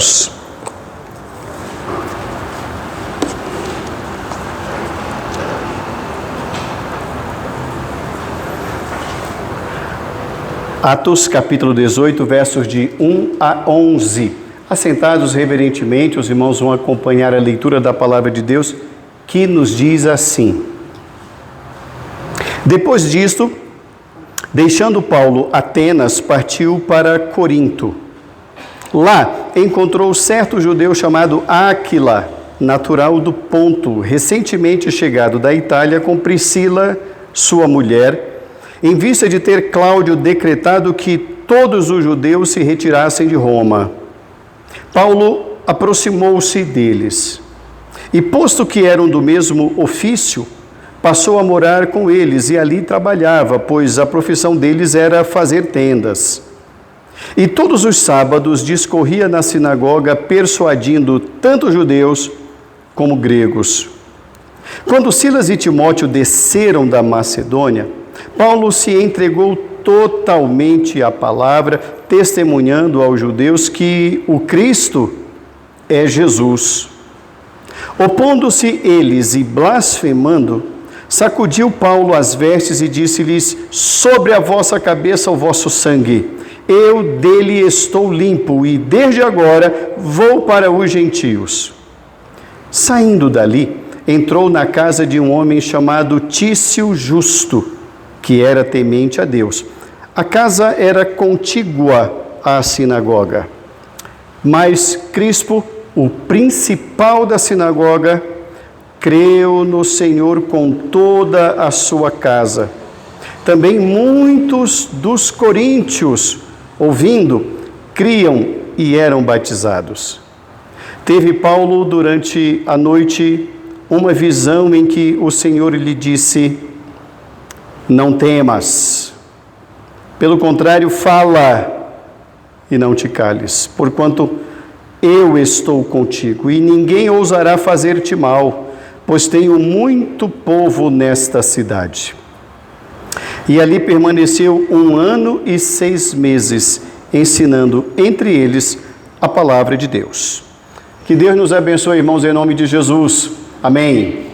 Atos. Atos, capítulo 18, versos de 1 a 11. Assentados reverentemente, os irmãos vão acompanhar a leitura da palavra de Deus, que nos diz assim: Depois disto, deixando Paulo Atenas, partiu para Corinto. Lá encontrou certo judeu chamado Áquila, natural do Ponto, recentemente chegado da Itália com Priscila, sua mulher, em vista de ter Cláudio decretado que todos os judeus se retirassem de Roma. Paulo aproximou-se deles e, posto que eram do mesmo ofício, passou a morar com eles e ali trabalhava, pois a profissão deles era fazer tendas. E todos os sábados discorria na sinagoga, persuadindo tanto judeus como gregos. Quando Silas e Timóteo desceram da Macedônia, Paulo se entregou totalmente à palavra, testemunhando aos judeus que o Cristo é Jesus. Opondo-se eles e blasfemando, sacudiu Paulo as vestes e disse-lhes: sobre a vossa cabeça o vosso sangue, eu dele estou limpo e desde agora vou para os gentios. Saindo dali, entrou na casa de um homem chamado Tício Justo, que era temente a Deus. A casa era contígua à sinagoga. Mas Crispo, o principal da sinagoga, creu no Senhor com toda a sua casa. Também muitos dos coríntios, ouvindo, criam e eram batizados. Teve Paulo durante a noite uma visão em que o Senhor lhe disse: não temas, pelo contrário, fala e não te cales, porquanto eu estou contigo e ninguém ousará fazer-te mal, pois tenho muito povo nesta cidade. E ali permaneceu 1 ano e 6 meses, ensinando entre eles a palavra de Deus. Que Deus nos abençoe, irmãos, em nome de Jesus. Amém.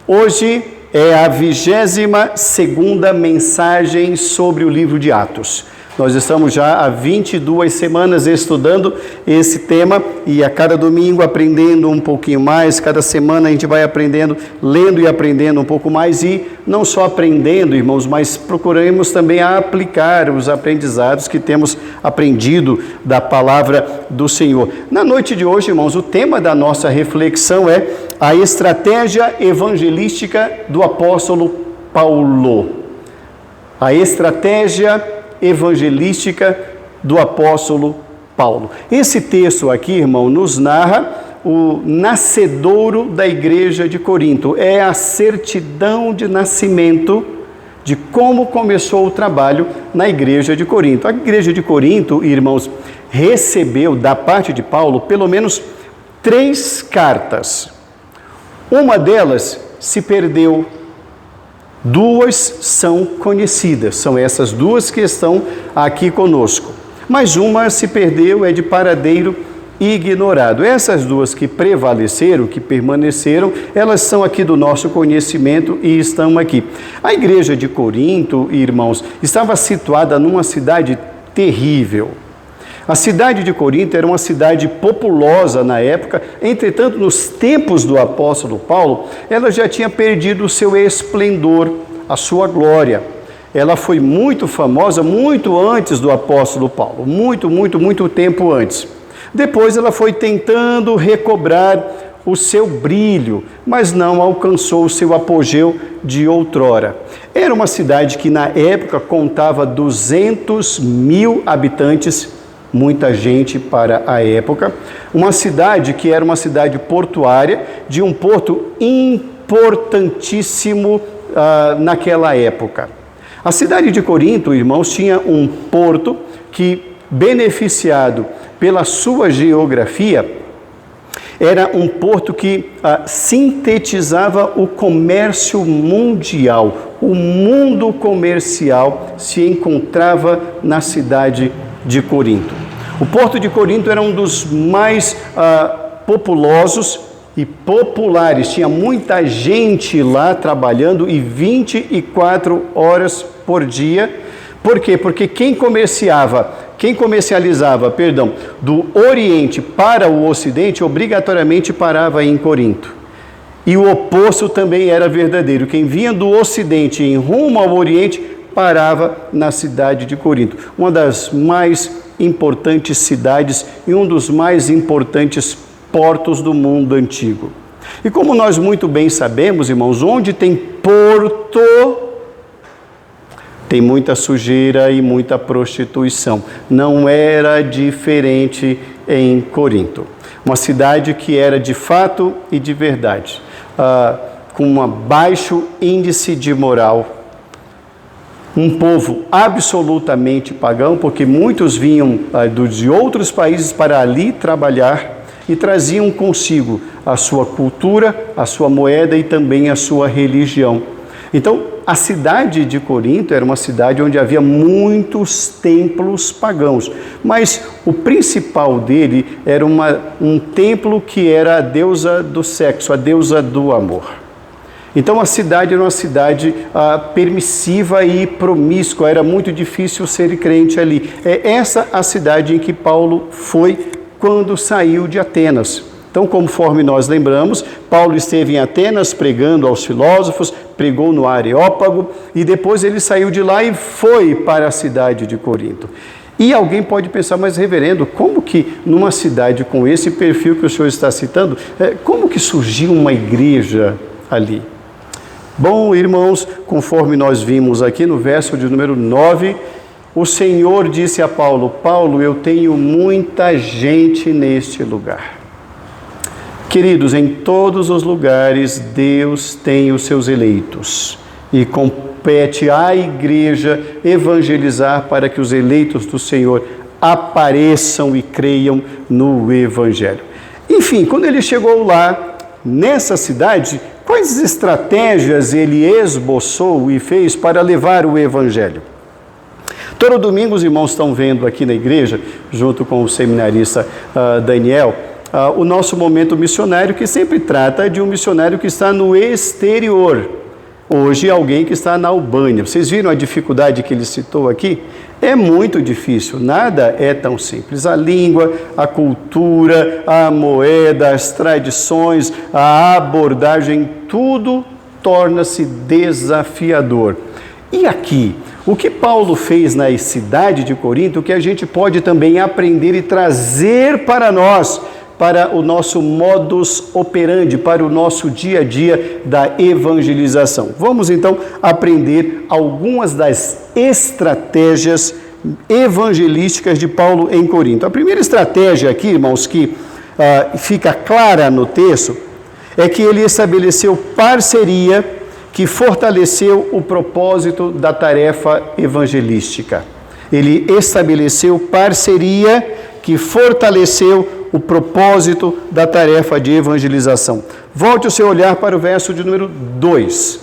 Hoje é a 22ª mensagem sobre o livro de Atos. Nós estamos já há 22 semanas estudando esse tema e a cada domingo aprendendo um pouquinho mais, cada semana a gente vai aprendendo, lendo e aprendendo um pouco mais e não só aprendendo, irmãos, mas procuramos também aplicar os aprendizados que temos aprendido da palavra do Senhor. Na noite de hoje, irmãos, o tema da nossa reflexão é a estratégia evangelística do apóstolo Paulo. A estratégia evangelística do apóstolo Paulo. Esse texto aqui, irmão, nos narra o nascedouro da igreja de Corinto. É a certidão de nascimento de como começou o trabalho na igreja de Corinto. A igreja de Corinto, irmãos, recebeu da parte de Paulo pelo menos 3 cartas. Uma delas se perdeu. 2 são conhecidas, são essas 2 que estão aqui conosco. Mas uma se perdeu, é de paradeiro ignorado. Essas 2 que prevaleceram, que permaneceram, elas são aqui do nosso conhecimento e estão aqui. A igreja de Corinto, irmãos, estava situada numa cidade terrível. A cidade de Corinto era uma cidade populosa na época, entretanto, nos tempos do apóstolo Paulo, ela já tinha perdido o seu esplendor, a sua glória. Ela foi muito famosa muito antes do apóstolo Paulo, muito tempo antes. Depois ela foi tentando recobrar o seu brilho, mas não alcançou o seu apogeu de outrora. Era uma cidade que na época contava 200.000 habitantes, muita gente para a época, uma cidade que era uma cidade portuária, de um porto importantíssimo naquela época. A cidade de Corinto, irmãos, tinha um porto que, beneficiado pela sua geografia, era um porto que sintetizava o comércio mundial. O mundo comercial se encontrava na cidade de Corinto. O porto de Corinto era um dos mais populosos e populares. Tinha muita gente lá trabalhando e 24 horas por dia. Por quê? Porque quem comercializava, do Oriente para o Ocidente, obrigatoriamente parava em Corinto. E o oposto também era verdadeiro. Quem vinha do Ocidente em rumo ao Oriente, parava na cidade de Corinto. Uma das mais importantes cidades e um dos mais importantes portos do mundo antigo. E como nós muito bem sabemos, irmãos, onde tem porto, tem muita sujeira e muita prostituição. Não era diferente em Corinto. Uma cidade que era de fato e de verdade, com um baixo índice de moral. Um povo absolutamente pagão, porque muitos vinham de outros países para ali trabalhar e traziam consigo a sua cultura, a sua moeda e também a sua religião. Então, a cidade de Corinto era uma cidade onde havia muitos templos pagãos, mas o principal dele era um templo que era a deusa do sexo, a deusa do amor. Então a cidade era uma cidade permissiva e promíscua, era muito difícil ser crente ali. É essa a cidade em que Paulo foi quando saiu de Atenas. Então, conforme nós lembramos, Paulo esteve em Atenas pregando aos filósofos, pregou no Areópago e depois ele saiu de lá e foi para a cidade de Corinto. E alguém pode pensar, mas reverendo, como que numa cidade com esse perfil que o senhor está citando, como que surgiu uma igreja ali? Bom, irmãos, conforme nós vimos aqui no verso de número 9, o Senhor disse a Paulo: Paulo, eu tenho muita gente neste lugar. Queridos, em todos os lugares Deus tem os seus eleitos e compete à igreja evangelizar para que os eleitos do Senhor apareçam e creiam no Evangelho. Enfim, quando ele chegou lá, nessa cidade, quais estratégias ele esboçou e fez para levar o Evangelho? Todo domingo os irmãos estão vendo aqui na igreja, junto com o seminarista Daniel, o nosso momento missionário, que sempre trata de um missionário que está no exterior. Hoje, alguém que está na Albânia. Vocês viram a dificuldade que ele citou aqui? É muito difícil, nada é tão simples. A língua, a cultura, a moeda, as tradições, a abordagem, tudo torna-se desafiador. E aqui, o que Paulo fez na cidade de Corinto, que a gente pode também aprender e trazer para nós, para o nosso modus operandi, para o nosso dia a dia da evangelização. Vamos então aprender algumas das estratégias evangelísticas de Paulo em Corinto. A primeira estratégia aqui, irmãos, que fica clara no texto, é que ele estabeleceu parceria que fortaleceu o propósito da tarefa evangelística. Ele estabeleceu parceria que fortaleceu o propósito da tarefa de evangelização. Volte o seu olhar para o verso de número 2.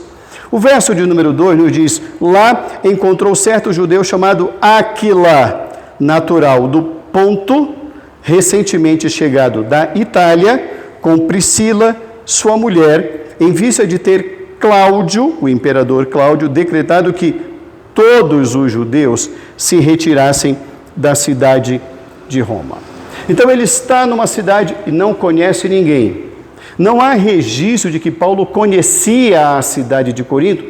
O verso de número 2 nos diz: lá encontrou certo judeu chamado Áquila, natural do Ponto, recentemente chegado da Itália, com Priscila, sua mulher, em vista de ter Cláudio, o imperador Cláudio, decretado que todos os judeus se retirassem da cidade de Roma. Então ele está numa cidade e não conhece ninguém. Não há registro de que Paulo conhecia a cidade de Corinto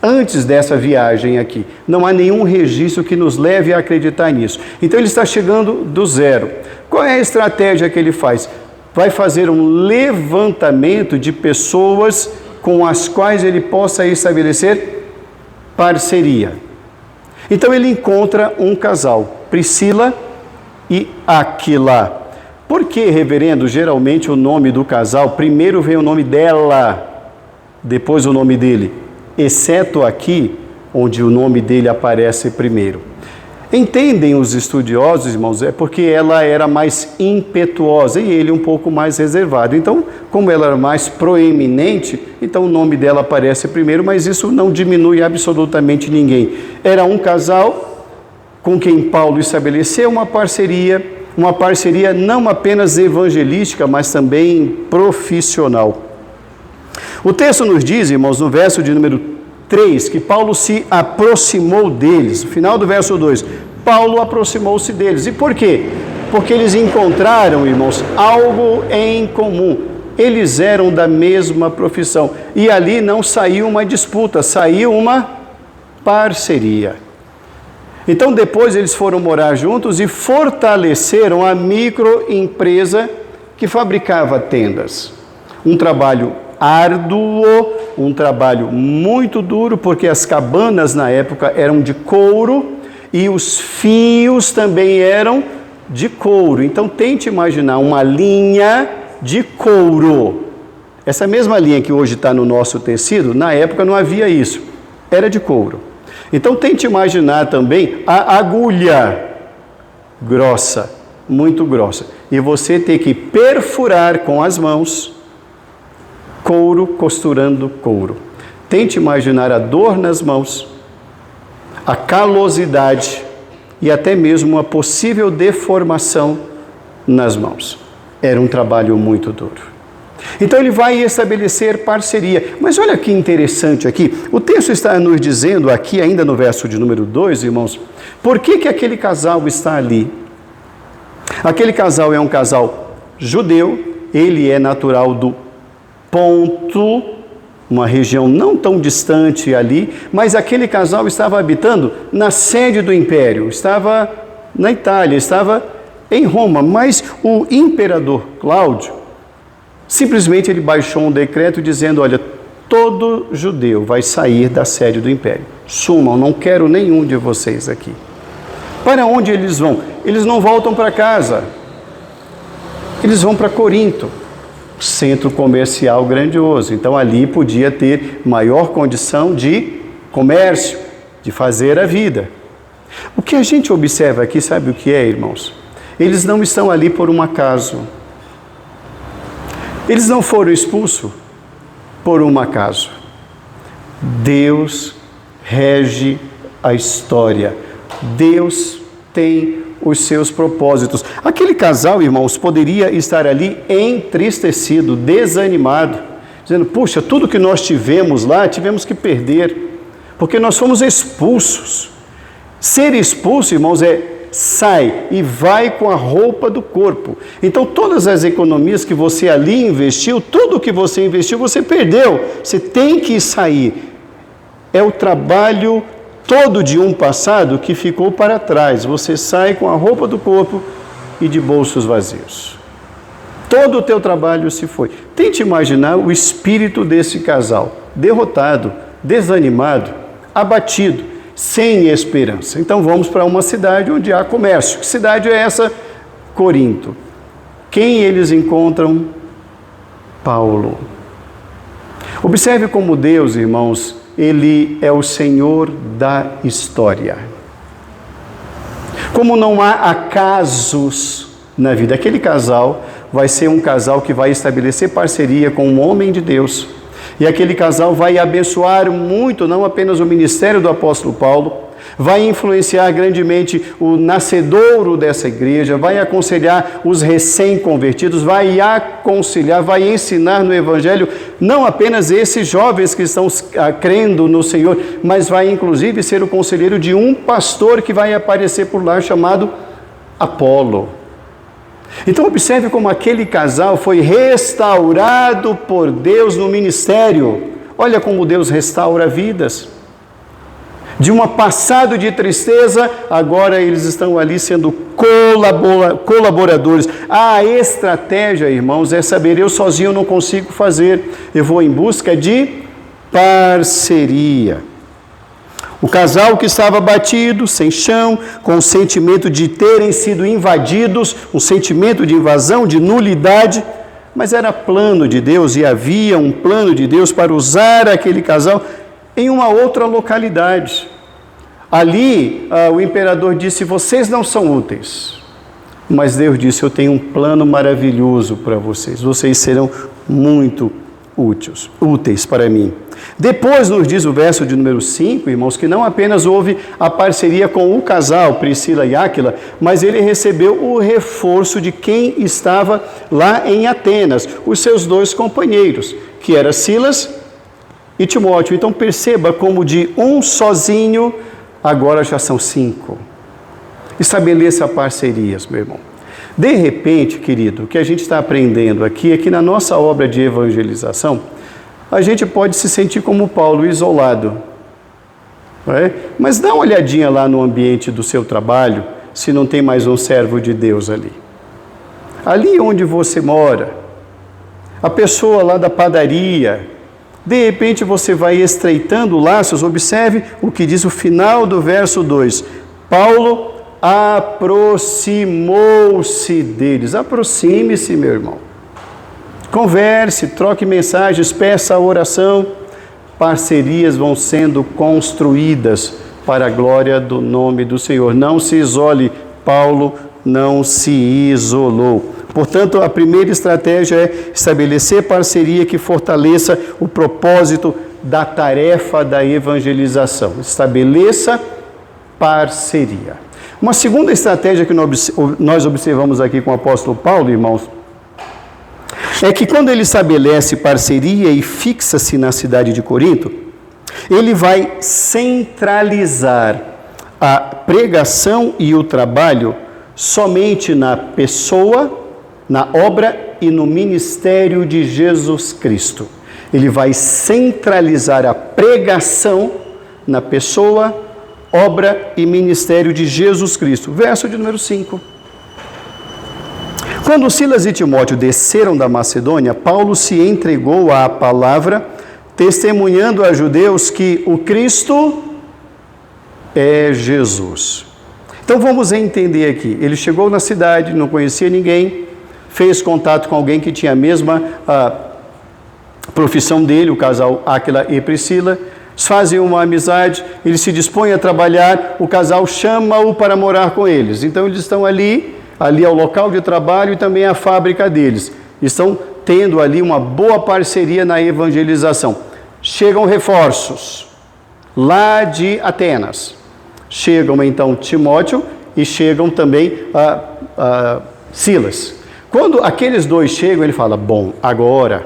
antes dessa viagem aqui. Não há nenhum registro que nos leve a acreditar nisso. Então ele está chegando do zero. Qual é a estratégia que ele faz? Vai fazer um levantamento de pessoas com as quais ele possa estabelecer parceria. Então ele encontra um casal, Priscila e Áquila. Por que, reverendo, geralmente o nome do casal, primeiro vem o nome dela, depois o nome dele, exceto aqui, onde o nome dele aparece primeiro? Entendem os estudiosos, irmãos, é porque ela era mais impetuosa e ele um pouco mais reservado. Então, como ela era mais proeminente, então o nome dela aparece primeiro, mas isso não diminui absolutamente ninguém. Era um casal com quem Paulo estabeleceu uma parceria uma parceria não apenas evangelística, mas também profissional. O texto nos diz, irmãos, no verso de número 3, que Paulo se aproximou deles. No final do verso 2, Paulo aproximou-se deles. E por quê? Porque eles encontraram, irmãos, algo em comum. Eles eram da mesma profissão. E ali não saiu uma disputa, saiu uma parceria. Então depois eles foram morar juntos e fortaleceram a microempresa que fabricava tendas. Um trabalho árduo, um trabalho muito duro, porque as cabanas na época eram de couro e os fios também eram de couro. Então tente imaginar uma linha de couro. Essa mesma linha que hoje está no nosso tecido, na época não havia isso, era de couro. Então tente imaginar também a agulha grossa, muito grossa, e você ter que perfurar com as mãos couro costurando couro. Tente imaginar a dor nas mãos, a calosidade e até mesmo uma possível deformação nas mãos. Era um trabalho muito duro. Então ele vai estabelecer parceria. Mas olha que interessante aqui, o texto está nos dizendo aqui, ainda no verso de número 2, irmãos, por que aquele casal está ali? Aquele casal é um casal judeu, ele é natural do Ponto, uma região não tão distante ali, mas aquele casal estava habitando na sede do império, estava na Itália, estava em Roma, mas o imperador Cláudio, simplesmente ele baixou um decreto dizendo, olha, todo judeu vai sair da sede do império. Sumam, não quero nenhum de vocês aqui. Para onde eles vão? Eles não voltam para casa. Eles vão para Corinto, centro comercial grandioso. Então ali podia ter maior condição de comércio, de fazer a vida. O que a gente observa aqui, sabe o que é, irmãos? Eles não estão ali por um acaso. Eles não foram expulsos por um acaso. Deus rege a história. Deus tem os seus propósitos. Aquele casal, irmãos, poderia estar ali entristecido, desanimado, dizendo, puxa, tudo que nós tivemos lá, tivemos que perder, porque nós fomos expulsos. Ser expulso, irmãos, sai e vai com a roupa do corpo. Então todas as economias que você ali investiu, tudo que você investiu, você perdeu. Você tem que sair. É o trabalho todo de um passado que ficou para trás. Você sai com a roupa do corpo e de bolsos vazios. Todo o teu trabalho se foi. Tente imaginar o espírito desse casal, derrotado, desanimado, abatido, sem esperança. Então vamos para uma cidade onde há comércio. Que cidade é essa? Corinto. Quem eles encontram? Paulo. Observe como Deus, irmãos, Ele é o Senhor da história. Como não há acasos na vida, aquele casal vai ser um casal que vai estabelecer parceria com um homem de Deus. E aquele casal vai abençoar muito, não apenas o ministério do apóstolo Paulo, vai influenciar grandemente o nascedouro dessa igreja, vai aconselhar os recém-convertidos, vai aconselhar, vai ensinar no Evangelho, não apenas esses jovens que estão crendo no Senhor, mas vai inclusive ser o conselheiro de um pastor que vai aparecer por lá, chamado Apolo. Então observe como aquele casal foi restaurado por Deus no ministério. Olha como Deus restaura vidas. De um passado de tristeza, agora eles estão ali sendo colaboradores. A estratégia, irmãos, é saber, eu sozinho não consigo fazer. Eu vou em busca de parceria. O casal que estava batido, sem chão, com o sentimento de terem sido invadidos, um sentimento de invasão, de nulidade, mas era plano de Deus e havia um plano de Deus para usar aquele casal em uma outra localidade. Ali, o imperador disse, vocês não são úteis, mas Deus disse, eu tenho um plano maravilhoso para vocês, vocês serão muito úteis para mim. Depois nos diz o verso de número 5, irmãos, que não apenas houve a parceria com o casal, Priscila e Áquila, mas ele recebeu o reforço de quem estava lá em Atenas, os seus dois companheiros, que eram Silas e Timóteo. Então perceba como de um sozinho, agora já são 5. Estabeleça parcerias, meu irmão. De repente, querido, o que a gente está aprendendo aqui é que na nossa obra de evangelização, a gente pode se sentir como Paulo, isolado. Não é? Mas dá uma olhadinha lá no ambiente do seu trabalho, se não tem mais um servo de Deus ali. Ali onde você mora, a pessoa lá da padaria, de repente você vai estreitando laços. Observe o que diz o final do verso 2. Paulo aproximou-se deles. Aproxime-se, meu irmão. Converse, troque mensagens, peça a oração. Parcerias vão sendo construídas para a glória do nome do Senhor. Não se isole. Paulo não se isolou. Portanto, a primeira estratégia é estabelecer parceria que fortaleça o propósito da tarefa da evangelização. Estabeleça parceria. Uma segunda estratégia que nós observamos aqui com o apóstolo Paulo, irmãos, é que quando ele estabelece parceria e fixa-se na cidade de Corinto, ele vai centralizar a pregação e o trabalho somente na pessoa, na obra e no ministério de Jesus Cristo. Ele vai centralizar a pregação na pessoa, obra e ministério de Jesus Cristo. Verso de número 5. Quando Silas e Timóteo desceram da Macedônia, Paulo se entregou à palavra, testemunhando a judeus que o Cristo é Jesus. Então vamos entender aqui. Ele chegou na cidade, não conhecia ninguém, fez contato com alguém que tinha a mesma profissão dele, o casal Áquila e Priscila. Fazem uma amizade, ele se dispõe a trabalhar, o casal chama-o para morar com eles. Então eles estão ali ao local de trabalho e também a fábrica deles. Estão tendo ali uma boa parceria na evangelização. Chegam reforços lá de Atenas. Chegam então Timóteo e chegam também Silas. Quando aqueles dois chegam, ele fala, bom, agora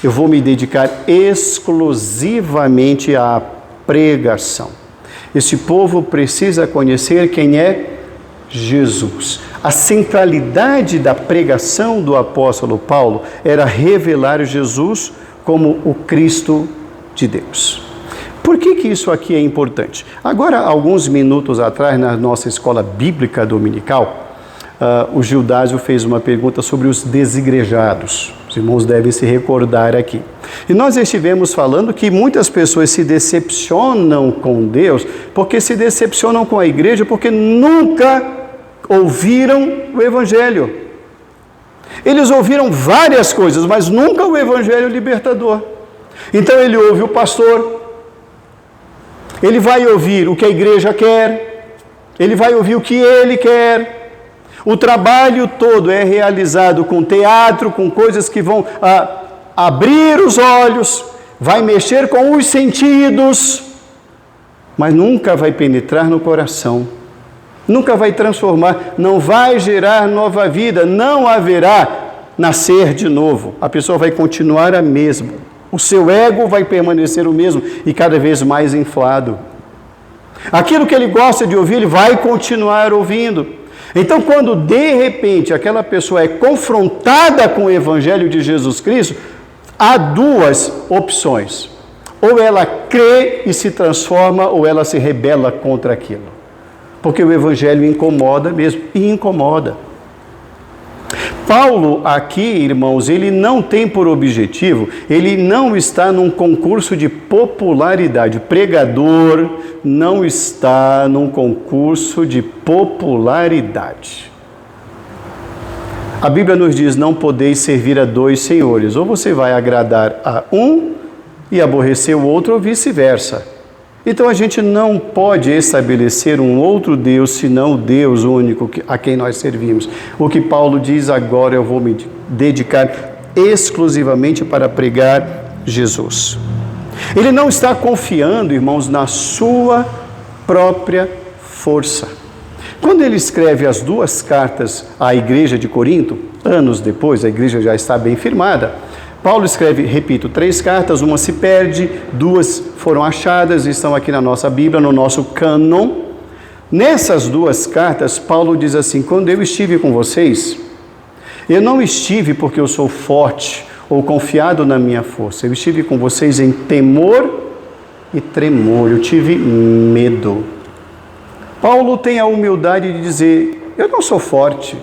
eu vou me dedicar exclusivamente à pregação. Esse povo precisa conhecer quem é Jesus. A centralidade da pregação do apóstolo Paulo era revelar Jesus como o Cristo de Deus. Por que isso aqui é importante? Agora, alguns minutos atrás, na nossa escola bíblica dominical, o Gildásio fez uma pergunta sobre os desigrejados. Os irmãos devem se recordar aqui. E nós estivemos falando que muitas pessoas se decepcionam com Deus, porque se decepcionam com a igreja, porque nunca ouviram o Evangelho. Eles ouviram várias coisas, mas nunca o Evangelho libertador. Então ele ouve o pastor, ele vai ouvir o que a igreja quer, ele vai ouvir o que ele quer. O trabalho todo é realizado com teatro, com coisas que vão abrir os olhos, vai mexer com os sentidos, mas nunca vai penetrar no coração, nunca vai transformar, não vai gerar nova vida, não haverá nascer de novo. A pessoa vai continuar a mesma, o seu ego vai permanecer o mesmo e cada vez mais inflado. Aquilo que ele gosta de ouvir, ele vai continuar ouvindo. Então, quando de repente aquela pessoa é confrontada com o Evangelho de Jesus Cristo, há duas opções. Ou ela crê e se transforma, ou ela se rebela contra aquilo. Porque o Evangelho incomoda mesmo, e incomoda. Paulo aqui, irmãos, ele não tem por objetivo, ele não está num concurso de popularidade. O pregador não está num concurso de popularidade. A Bíblia nos diz, não podeis servir a dois senhores. Ou você vai agradar a um e aborrecer o outro, ou vice-versa. Então a gente não pode estabelecer um outro Deus, senão o Deus único a quem nós servimos. O que Paulo diz, agora eu vou me dedicar exclusivamente para pregar Jesus. Ele não está confiando, irmãos, na sua própria força. Quando ele escreve as 2 cartas à igreja de Corinto, anos depois, a igreja já está bem firmada, Paulo escreve, repito, 3 cartas, uma se perde, 2 foram achadas e estão aqui na nossa Bíblia, no nosso cânon. Nessas 2 cartas, Paulo diz assim: quando eu estive com vocês, eu não estive porque eu sou forte ou confiado na minha força. Eu estive com vocês em temor e tremor. Eu tive medo. Paulo tem a humildade de dizer: eu não sou forte,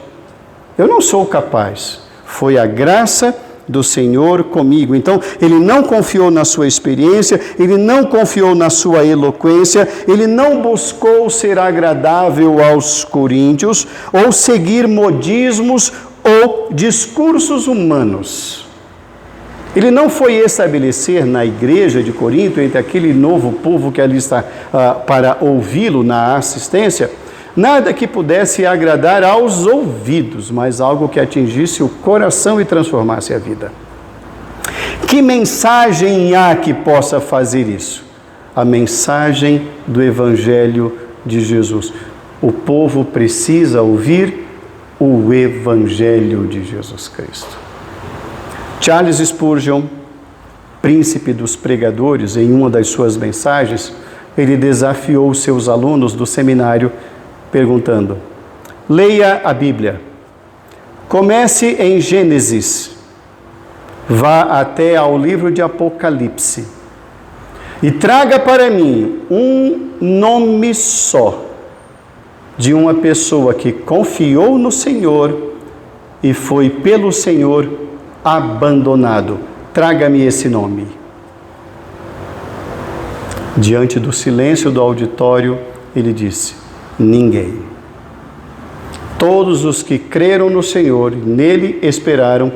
eu não sou capaz. Foi a graça do Senhor comigo. Então, ele não confiou na sua experiência, ele não confiou na sua eloquência, ele não buscou ser agradável aos coríntios ou seguir modismos ou discursos humanos. Ele não foi estabelecer na igreja de Corinto, entre aquele novo povo que ali está para ouvi-lo na assistência, nada que pudesse agradar aos ouvidos, mas algo que atingisse o coração e transformasse a vida. Que mensagem há que possa fazer isso? A mensagem do Evangelho de Jesus. O povo precisa ouvir o Evangelho de Jesus Cristo. Charles Spurgeon, príncipe dos pregadores, em uma das suas mensagens, ele desafiou os seus alunos do seminário perguntando: leia a Bíblia, comece em Gênesis, vá até ao livro de Apocalipse e traga para mim um nome só de uma pessoa que confiou no Senhor e foi pelo Senhor abandonado. Traga-me esse nome. Diante do silêncio do auditório, ele disse: ninguém. Todos os que creram no Senhor, nele esperaram,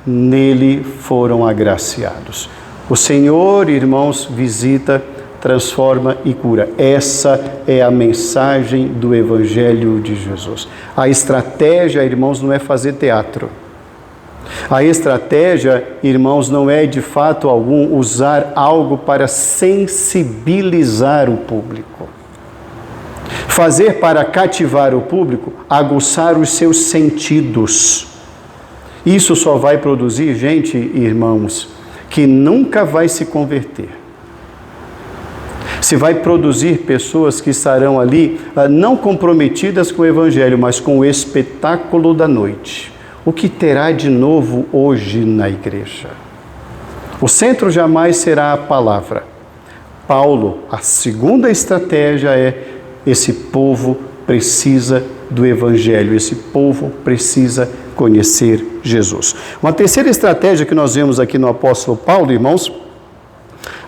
nele foram agraciados. O Senhor, irmãos, visita, transforma e cura. Essa é a mensagem do Evangelho de Jesus. A estratégia, irmãos, não é fazer teatro. A estratégia, irmãos, não é de fato algum usar algo para sensibilizar o público. Fazer para cativar o público, aguçar os seus sentidos. Isso só vai produzir gente, irmãos, que nunca vai se converter. Se vai produzir pessoas que estarão ali não comprometidas com o Evangelho, mas com o espetáculo da noite. O que terá de novo hoje na igreja? O centro jamais será a palavra. Paulo, a segunda estratégia é: esse povo precisa do Evangelho, esse povo precisa conhecer Jesus. Uma terceira estratégia que nós vemos aqui no apóstolo Paulo, irmãos,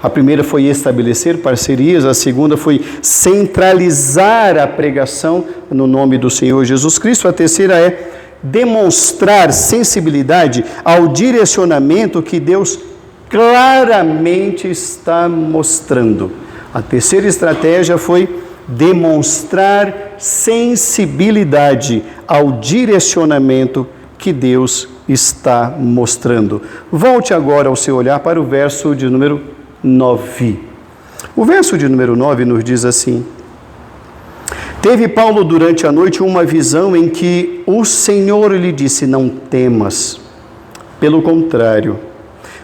a primeira foi estabelecer parcerias, a segunda foi centralizar a pregação no nome do Senhor Jesus Cristo, a terceira é demonstrar sensibilidade ao direcionamento que Deus claramente está mostrando. A terceira estratégia foi demonstrar sensibilidade ao direcionamento que Deus está mostrando. Volte agora ao seu olhar para o verso de número 9. O verso de número 9 nos diz assim: teve Paulo durante a noite uma visão em que o Senhor lhe disse: não temas, pelo contrário,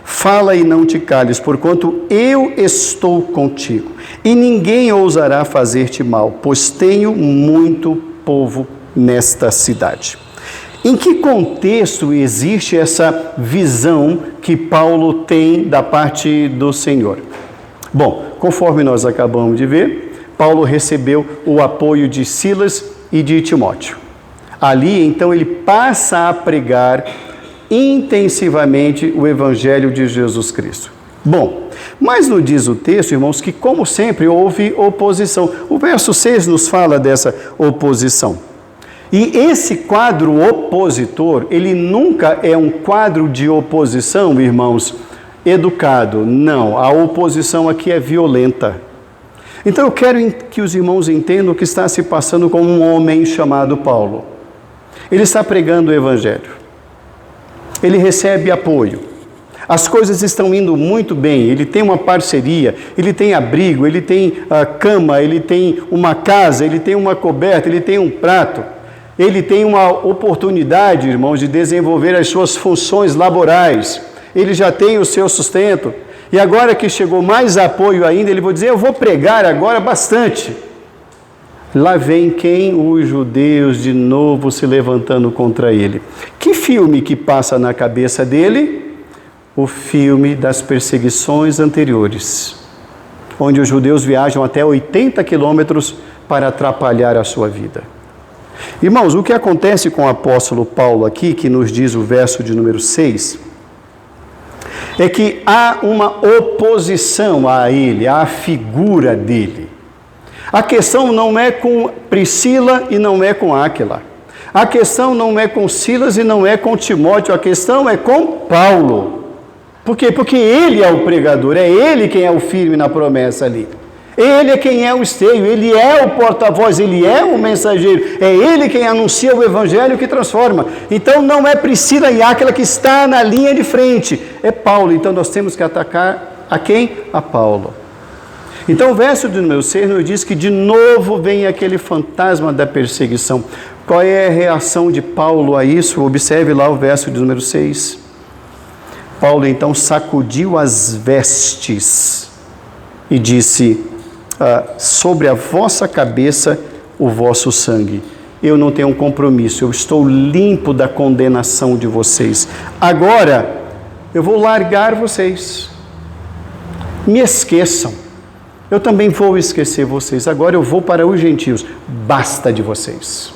fala e não te cales, porquanto eu estou contigo, e ninguém ousará fazer-te mal, pois tenho muito povo nesta cidade. Em que contexto existe essa visão que Paulo tem da parte do Senhor? Bom, conforme nós acabamos de ver, Paulo recebeu o apoio de Silas e de Timóteo. Ali, então, ele passa a pregar intensivamente o Evangelho de Jesus Cristo. Bom, mas nos diz o texto, irmãos, que como sempre houve oposição. O verso 6 nos fala dessa oposição. E esse quadro opositor, ele nunca é um quadro de oposição, irmãos, educado. Não, a oposição aqui é violenta. Então eu quero que os irmãos entendam o que está se passando com um homem chamado Paulo. Ele está pregando o Evangelho. ele recebe apoio. As coisas estão indo muito bem, ele tem uma parceria, ele tem abrigo, ele tem cama, ele tem uma casa, ele tem uma coberta, ele tem um prato. Ele tem uma oportunidade, irmãos, de desenvolver as suas funções laborais. Ele já tem o seu sustento. E agora que chegou mais apoio ainda, ele vai dizer, eu vou pregar agora bastante. Lá vem quem? Os judeus de novo se levantando contra ele. Que filme que passa na cabeça dele? O filme das perseguições anteriores, onde os judeus viajam até 80 quilômetros para atrapalhar a sua vida. Irmãos, o que acontece com o apóstolo Paulo aqui, que nos diz o verso de número 6, é que há uma oposição a ele, à figura dele. A questão não é com Priscila e não é com Áquila. A questão não é com Silas e não é com Timóteo, a questão é com Paulo. Por quê? Porque ele é o pregador, é ele quem é o firme na promessa ali. Ele é quem é o esteio, ele é o porta-voz, ele é o mensageiro, é ele quem anuncia o evangelho que transforma. Então não é Priscila e Áquila que está na linha de frente, é Paulo. Então nós temos que atacar a quem? A Paulo. Então o verso de número 6 nos diz que de novo vem aquele fantasma da perseguição. Qual é a reação de Paulo a isso? Observe lá o verso de número 6. Paulo então sacudiu as vestes e disse, sobre a vossa cabeça o vosso sangue. Eu não tenho um compromisso, eu estou limpo da condenação de vocês. Agora, eu vou largar vocês. Me esqueçam. Eu também vou esquecer vocês. Agora eu vou para os gentios. Basta de vocês.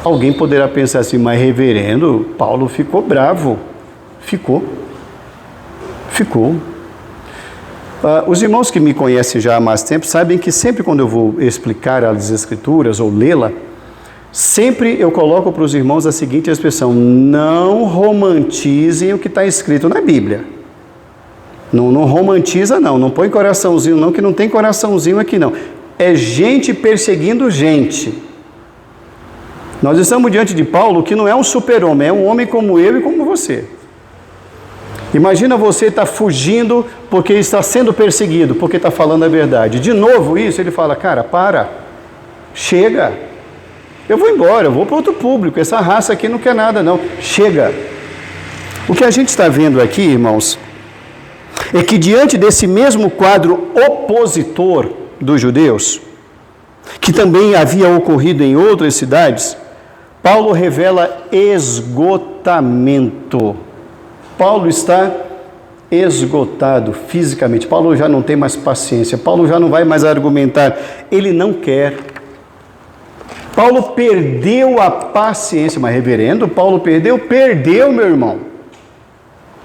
Alguém poderá pensar assim, mas reverendo, Paulo ficou bravo. Ficou. Os irmãos que me conhecem já há mais tempo sabem que sempre quando eu vou explicar as Escrituras ou lê-la, sempre eu coloco para os irmãos a seguinte expressão: não romantizem o que está escrito na Bíblia. Não romantiza não põe coraçãozinho não, que não tem coraçãozinho aqui não. É gente perseguindo gente. Nós estamos diante de Paulo, que não é um super-homem, é um homem como eu e como você. Imagina você estar fugindo porque está sendo perseguido, porque está falando a verdade. De novo isso, ele fala, cara, chega. Eu vou embora, eu vou para outro público, essa raça aqui não quer nada não, chega. O que a gente está vendo aqui, irmãos, é que diante desse mesmo quadro opositor dos judeus, que também havia ocorrido em outras cidades, Paulo revela esgotamento. Paulo está esgotado fisicamente. Paulo já não tem mais paciência. Paulo já não vai mais argumentar. Ele não quer. Paulo perdeu a paciência. Mas reverendo, Paulo perdeu, meu irmão.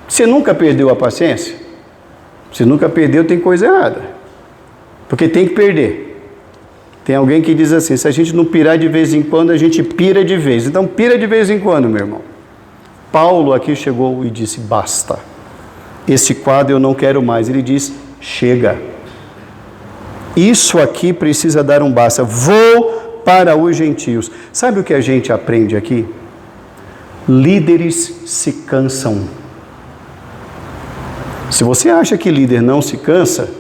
Você nunca perdeu a paciência? Se nunca perdeu, tem coisa errada. Porque tem que perder. Tem alguém que diz assim, se a gente não pirar de vez em quando, a gente pira de vez. Então pira de vez em quando, meu irmão. Paulo aqui chegou e disse, basta. Esse quadro eu não quero mais. Ele diz, chega. Isso aqui precisa dar um basta. Vou para os gentios. Sabe o que a gente aprende aqui? Líderes se cansam. Se você acha que líder não se cansa,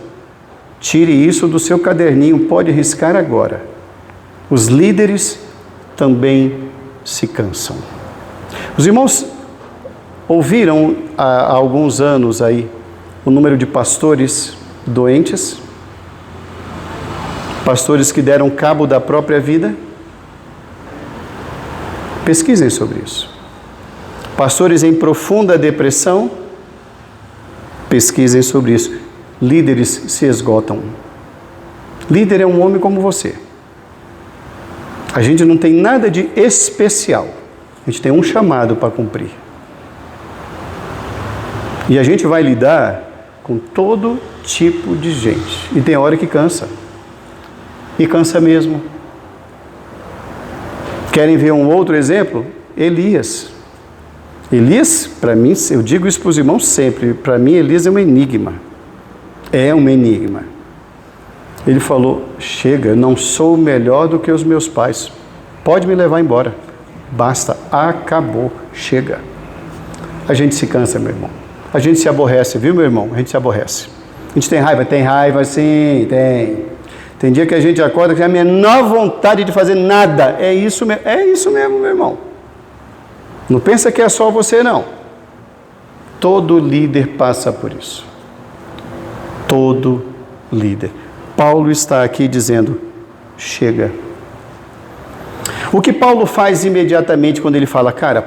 tire isso do seu caderninho, pode riscar agora. Os líderes também se cansam. Os irmãos ouviram há alguns anos aí o número de pastores doentes, pastores que deram cabo da própria vida? Pesquisem sobre isso. Pastores em profunda depressão? Pesquisem sobre isso. Líderes se esgotam. Líder é um homem como você. A gente não tem nada de especial. A gente tem um chamado para cumprir. E a gente vai lidar com todo tipo de gente. E tem hora que cansa. E cansa mesmo. Querem ver um outro exemplo? Elias. Elias, para mim, eu digo isso para os irmãos sempre, para mim Elias é um enigma. É um enigma. Ele falou, chega, eu não sou melhor do que os meus pais. Pode me levar embora. Basta, acabou, chega. A gente se cansa, meu irmão. A gente se aborrece, viu, meu irmão? A gente se aborrece. A gente tem raiva? Tem raiva, sim, tem. Tem dia que a gente acorda que tem a menor vontade de fazer nada. É isso mesmo, meu irmão. Não pensa que é só você, não. Todo líder passa por isso. Todo líder. Paulo está aqui dizendo, chega. O que Paulo faz imediatamente quando ele fala, cara,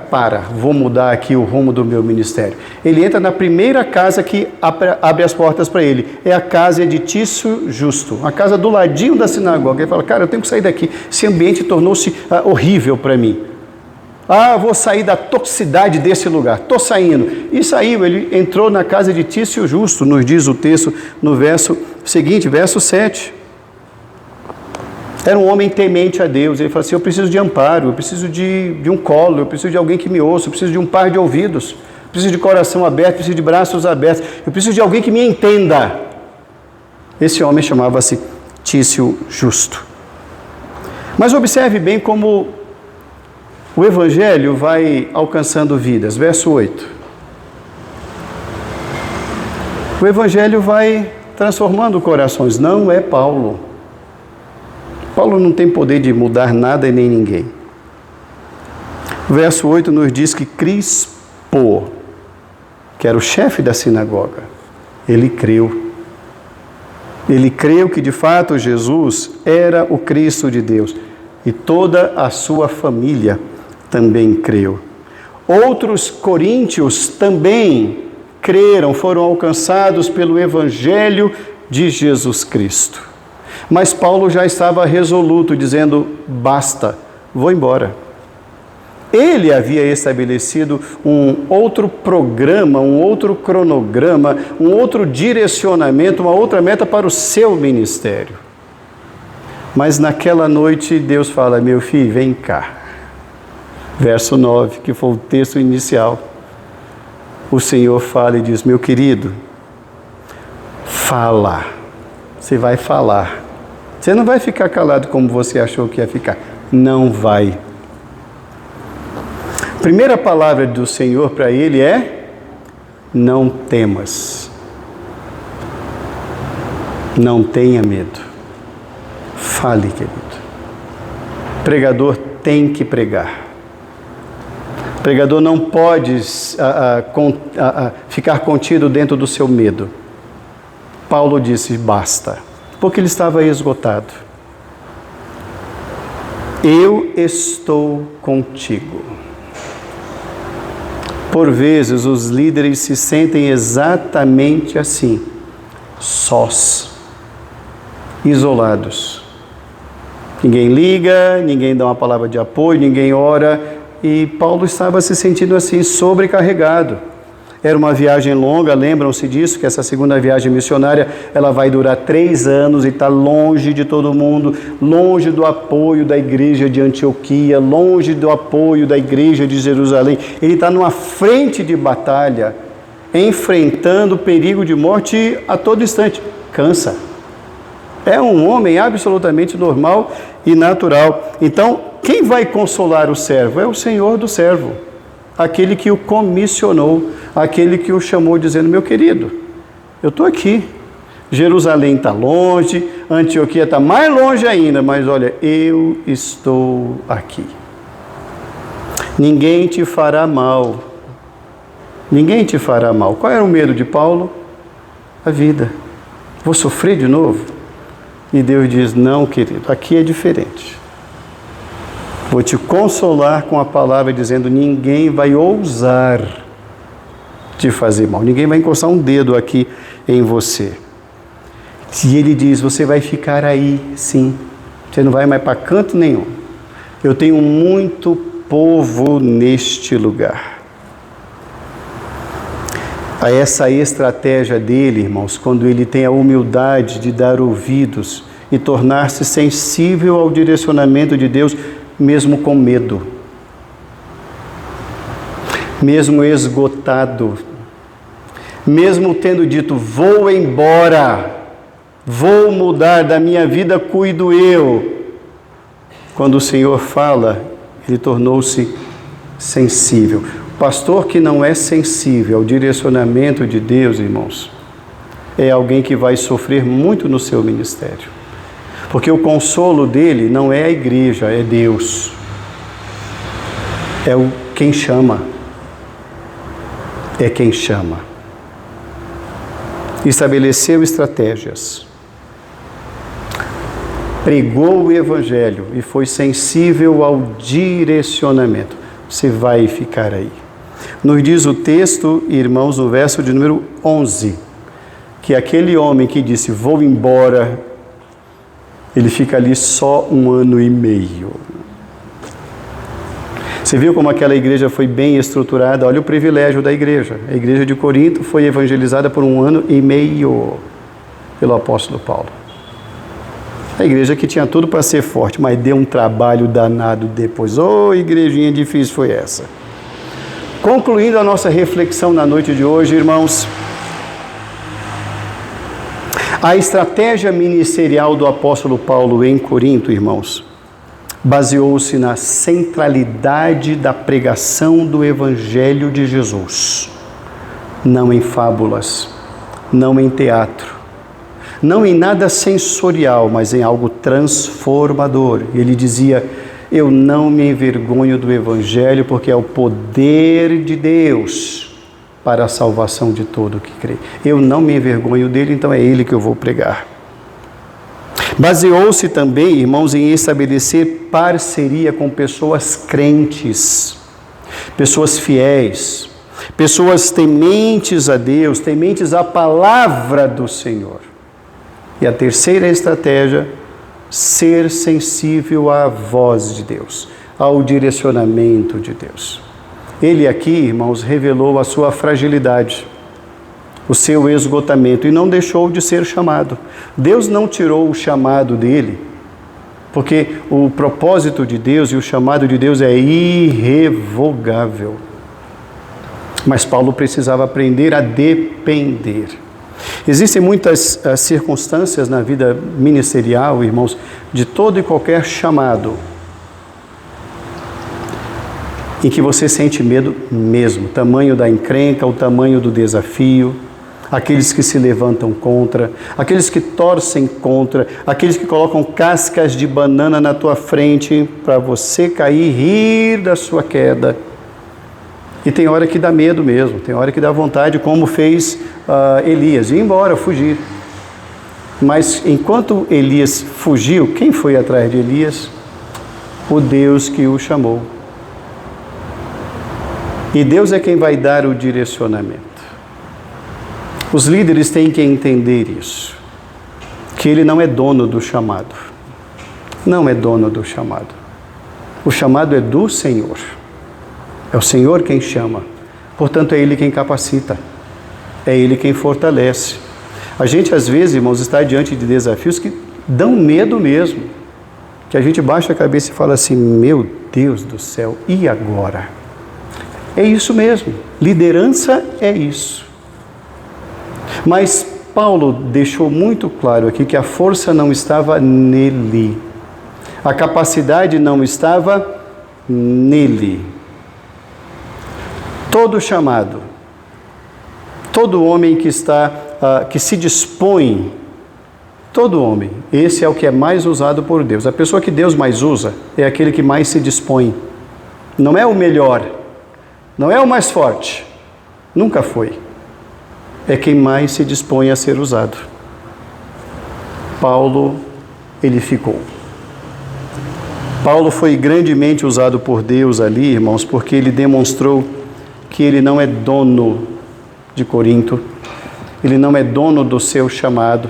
vou mudar aqui o rumo do meu ministério. Ele entra na primeira casa que abre as portas para ele. É a casa de Tício Justo, a casa do ladinho da sinagoga. Ele fala, cara, eu tenho que sair daqui. Esse ambiente tornou-se horrível para mim. Vou sair da toxicidade desse lugar. Estou saindo. E saiu, ele entrou na casa de Tício Justo, nos diz o texto no verso seguinte, verso 7. Era um homem temente a Deus. Ele falou assim, eu preciso de amparo, eu preciso de um colo, eu preciso de alguém que me ouça, eu preciso de um par de ouvidos, eu preciso de coração aberto, eu preciso de braços abertos, eu preciso de alguém que me entenda. Esse homem chamava-se Tício Justo. Mas observe bem como o Evangelho vai alcançando vidas. Verso 8. O Evangelho vai transformando corações. Não é Paulo. Paulo não tem poder de mudar nada e nem ninguém. O verso 8 nos diz que Crispo, que era o chefe da sinagoga, ele creu. Ele creu que de fato Jesus era o Cristo de Deus. E toda a sua família também creu. Outros coríntios também creram, foram alcançados pelo Evangelho de Jesus Cristo. Mas Paulo já estava resoluto, dizendo, basta, vou embora. Ele havia estabelecido um outro programa, um outro cronograma, um outro direcionamento, uma outra meta para o seu ministério. Mas naquela noite Deus fala, meu filho, vem cá. Verso 9, que foi o texto inicial. O Senhor fala e diz, meu querido, fala. Você vai falar. Você não vai ficar calado como você achou que ia ficar. Não vai. A primeira palavra do Senhor para ele é, não temas. Não tenha medo. Fale, querido. Pregador tem que pregar. Pregador não pode ficar contido dentro do seu medo. Paulo disse, basta, porque ele estava esgotado. Eu estou contigo. Por vezes os líderes se sentem exatamente assim, sós, isolados. Ninguém liga, ninguém dá uma palavra de apoio, ninguém ora, e Paulo estava se sentindo assim, sobrecarregado. Era uma viagem longa, lembram-se disso, que essa segunda viagem missionária, ela vai durar 3 anos e está longe de todo mundo, longe do apoio da igreja de Antioquia, longe do apoio da igreja de Jerusalém. Ele está numa frente de batalha, enfrentando perigo de morte a todo instante. Cansa. É um homem absolutamente normal e natural. Então, quem vai consolar o servo? É o Senhor do servo. Aquele que o comissionou, aquele que o chamou dizendo, meu querido, eu estou aqui, Jerusalém está longe, Antioquia está mais longe ainda, mas olha, eu estou aqui. Ninguém te fará mal, ninguém te fará mal. Qual era o medo de Paulo? A vida. Vou sofrer de novo? E Deus diz, não, querido, aqui é diferente. Vou te consolar com a palavra dizendo, ninguém vai ousar te fazer mal. Ninguém vai encostar um dedo aqui em você. E ele diz, você vai ficar aí, sim. Você não vai mais para canto nenhum. Eu tenho muito povo neste lugar. A essa estratégia dele, irmãos, quando ele tem a humildade de dar ouvidos e tornar-se sensível ao direcionamento de Deus, mesmo com medo, mesmo esgotado, mesmo tendo dito, vou embora, vou mudar da minha vida, cuido eu. Quando o Senhor fala, ele tornou-se sensível. pastor que não é sensível ao direcionamento de Deus, irmãos, é alguém que vai sofrer muito no seu ministério. Porque o consolo dele não é a igreja, é Deus. É quem chama. É quem chama. Estabeleceu estratégias. Pregou o evangelho e foi sensível ao direcionamento. Você vai ficar aí. Nos diz o texto, irmãos, no verso de número 11, que aquele homem que disse, vou embora, ele fica ali só 1 ano e meio. Você viu como aquela igreja foi bem estruturada? Olha o privilégio da igreja. A igreja de Corinto foi evangelizada por 1 ano e meio pelo apóstolo Paulo. A igreja que tinha tudo para ser forte, mas deu um trabalho danado depois. Igrejinha difícil foi essa. Concluindo a nossa reflexão na noite de hoje, irmãos, a estratégia ministerial do apóstolo Paulo em Corinto, irmãos, baseou-se na centralidade da pregação do Evangelho de Jesus, não em fábulas, não em teatro, não em nada sensorial, mas em algo transformador. Ele dizia, eu não me envergonho do Evangelho, porque é o poder de Deus para a salvação de todo o que crê. Eu não me envergonho dele, então é ele que eu vou pregar. Baseou-se também, irmãos, em estabelecer parceria com pessoas crentes, pessoas fiéis, pessoas tementes a Deus, tementes à palavra do Senhor. E a terceira estratégia, ser sensível à voz de Deus, ao direcionamento de Deus. Ele aqui, irmãos, revelou a sua fragilidade, o seu esgotamento, e não deixou de ser chamado. Deus não tirou o chamado dele, porque o propósito de Deus e o chamado de Deus é irrevogável. Mas Paulo precisava aprender a depender. Existem muitas circunstâncias na vida ministerial, irmãos, de todo e qualquer chamado, em que você sente medo mesmo, o tamanho da encrenca, o tamanho do desafio, aqueles que se levantam contra, aqueles que torcem contra, aqueles que colocam cascas de banana na tua frente para você cair, rir da sua queda. E tem hora que dá medo mesmo, tem hora que dá vontade, como fez Elias, ir embora, fugir. Mas enquanto Elias fugiu, quem foi atrás de Elias? O Deus que o chamou. E Deus é quem vai dar o direcionamento. Os líderes têm que entender isso, que ele não é dono do chamado. Não é dono do chamado. O chamado é do Senhor. É o Senhor quem chama. Portanto, é Ele quem capacita. É Ele quem fortalece. A gente, às vezes, irmãos, está diante de desafios que dão medo mesmo. Que a gente baixa a cabeça e fala assim, meu Deus do céu, e agora? É isso mesmo. Liderança é isso. Mas Paulo deixou muito claro aqui que a força não estava nele. A capacidade não estava nele. Todo chamado, todo homem que se dispõe, todo homem, esse é o que é mais usado por Deus. A pessoa que Deus mais usa é aquele que mais se dispõe. Não é o melhor, não é o mais forte, nunca foi. É quem mais se dispõe a ser usado. Paulo, ele ficou. Paulo foi grandemente usado por Deus ali, irmãos, porque ele demonstrou que ele não é dono de Corinto, ele não é dono do seu chamado,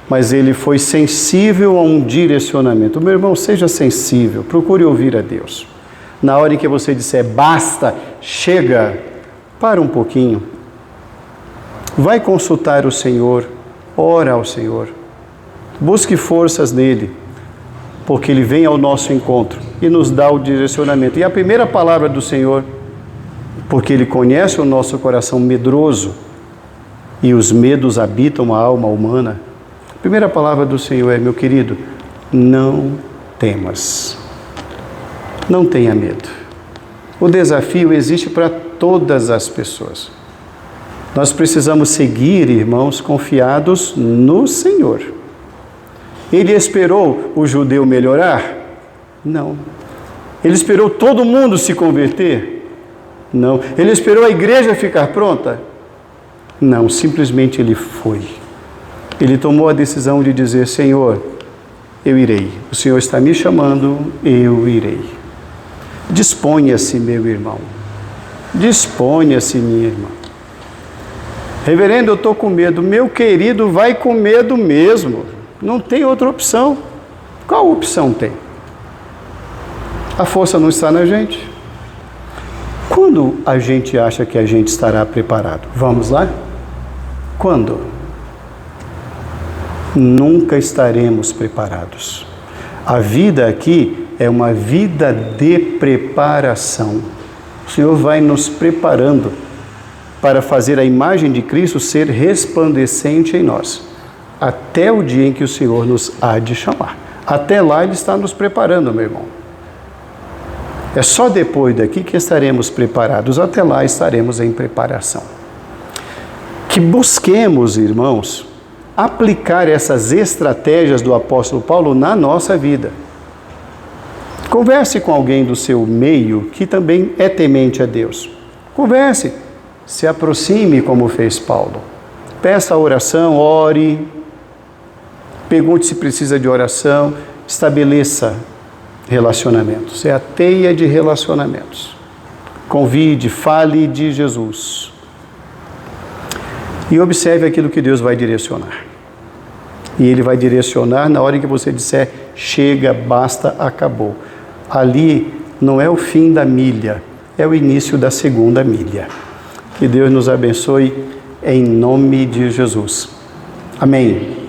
mas ele foi sensível a um direcionamento. Meu irmão, seja sensível, procure ouvir a Deus. Na hora em que você disser, basta, chega, para um pouquinho, vai consultar o Senhor, ora ao Senhor, busque forças nele, porque ele vem ao nosso encontro e nos dá o direcionamento. E a primeira palavra do Senhor, porque ele conhece o nosso coração medroso e os medos habitam a alma humana. A primeira palavra do Senhor é, meu querido, não temas, não tenha medo. O desafio existe para todas as pessoas. Nós precisamos seguir, irmãos, confiados no Senhor. Ele esperou o judeu melhorar? Não. Ele esperou todo mundo se converter? Não. Ele esperou a igreja ficar pronta? Não, simplesmente ele foi. Ele tomou a decisão de dizer: Senhor, eu irei. O Senhor está me chamando, eu irei. Disponha-se, meu irmão. Disponha-se, minha irmã. Reverendo, eu estou com medo. Meu querido, vai com medo mesmo. Não tem outra opção. Qual opção tem? A força não está na gente. Quando a gente acha que a gente estará preparado? Vamos lá? Quando? Nunca estaremos preparados. A vida aqui é uma vida de preparação. O Senhor vai nos preparando para fazer a imagem de Cristo ser resplandecente em nós, até o dia em que o Senhor nos há de chamar. Até lá Ele está nos preparando, meu irmão. É só depois daqui que estaremos preparados. Até lá estaremos em preparação. Que busquemos, irmãos, aplicar essas estratégias do apóstolo Paulo na nossa vida. Converse com alguém do seu meio que também é temente a Deus. Converse, se aproxime como fez Paulo. Peça a oração, ore, pergunte se precisa de oração, estabeleça relacionamentos. É a teia de relacionamentos. Convide, fale de Jesus. E observe aquilo que Deus vai direcionar. E Ele vai direcionar na hora em que você disser: chega, basta, acabou. Ali não é o fim da milha, é o início da segunda milha. Que Deus nos abençoe em nome de Jesus. Amém.